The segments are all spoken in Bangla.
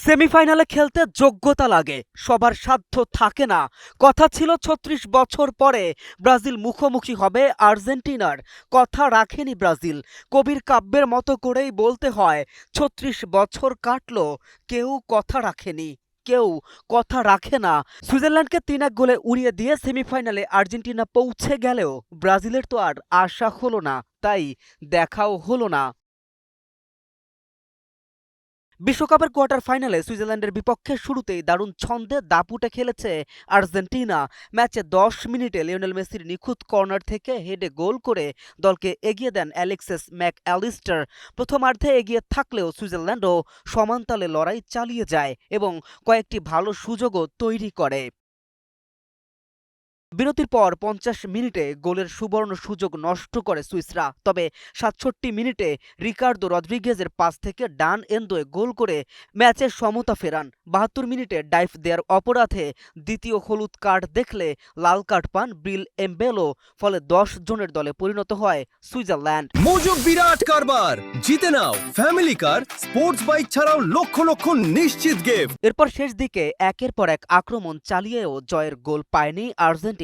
সেমিফাইনালে খেলতে যোগ্যতা লাগে, সবার সাধ্য থাকে না। কথা ছিল ৩৬ বছর পরে ব্রাজিল মুখোমুখি হবে আর্জেন্টিনার। কথা রাখেনি ব্রাজিল। কবির কাব্যের মতো করেই বলতে হয়, ৩৬ বছর কাটলো, কেউ কথা রাখেনি, কেউ কথা রাখে না। সুইজারল্যান্ডকে ৩-১ গোলে উড়িয়ে দিয়ে সেমিফাইনালে আর্জেন্টিনা পৌঁছে গেলেও ব্রাজিলের তো আর আশা হলো না, তাই দেখাও হলো না। বিশ্বকাপের কোয়ার্টার ফাইনালে সুইজারল্যান্ডের বিপক্ষে শুরুতেই দারুণ ছন্দে দাপুটে খেলেছে আর্জেন্টিনা। ম্যাচে ১০ মিনিটে লিওনেল মেসির নিখুঁত কর্নার থেকে হেডে গোল করে দলকে এগিয়ে দেন অ্যালেক্সিস ম্যাক অ্যালিস্টার। প্রথমার্ধে এগিয়ে থাকলেও সুইজারল্যান্ডও সমানতালে লড়াই চালিয়ে যায় এবং কয়েকটি ভালো সুযোগও তৈরি করে। বিরতির পর ৫০ মিনিটে গোলের সুবর্ণ সুযোগ নষ্ট করে সুইসরা, তবে ৬৭ মিনিটে রিকার্দো রদ্রিগেজের পাস থেকে ডান এন্দোয় গোল করে ম্যাচে সমতা ফেরান। ৭২ মিনিটে ডাইভ দেয়ার অপরাধে দ্বিতীয় হলুদ কার্ড দেখলে লাল কার্ড পান ব্রিল এমবেলো, ফলে ১০ জনের দলে পরিণত হয় সুইজারল্যান্ড। মজুক বিরাট কারবার, জিতে নাও ফ্যামিলি কার, স্পোর্টস বাইক ছাড়াও লক্ষ লক্ষ নিশ্চিত গিফট। এরপর শেষ দিকে একের পর এক আক্রমণ চালিয়েও জয়ের গোল পায়নি আর্জেন্টিনা।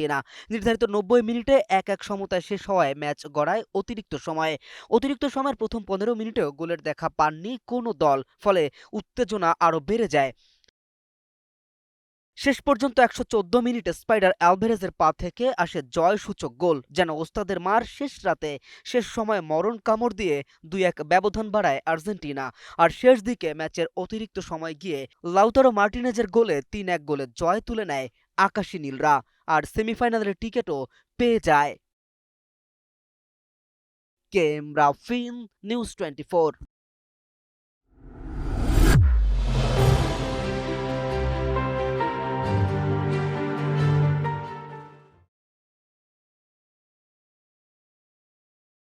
নির্ধারিত ৯০ মিনিটে ১-১ সমতায় শেষ হওয়ায় ম্যাচ গড়ায় অতিরিক্ত সময়ে। অতিরিক্ত সময়ের প্রথম ১৫ মিনিটেও গোলের দেখা পাননি কোনো দল, ফলে উত্তেজনা আরও বেড়ে যায়। শেষ পর্যন্ত ১১৪ মিনিটে স্পাইডার অ্যালভারেজের পা থেকে আসে জয়সূচক গোল, যেন ওস্তাদের মার শেষ রাতে শেষ সময়ে মরণ কামড় দিয়ে ২-১ ব্যবধান বাড়ায় আর্জেন্টিনা। আর শেষ দিকে ম্যাচের অতিরিক্ত সময় গিয়ে লাউতারো মার্টিনেজের গোলে ৩-১ গোলে জয় তুলে নেয় আকাশী নীলরা, আর সেমিফাইনালের টিকিটও পেয়ে যায়। কে এম রাফিন, নিউজ 24।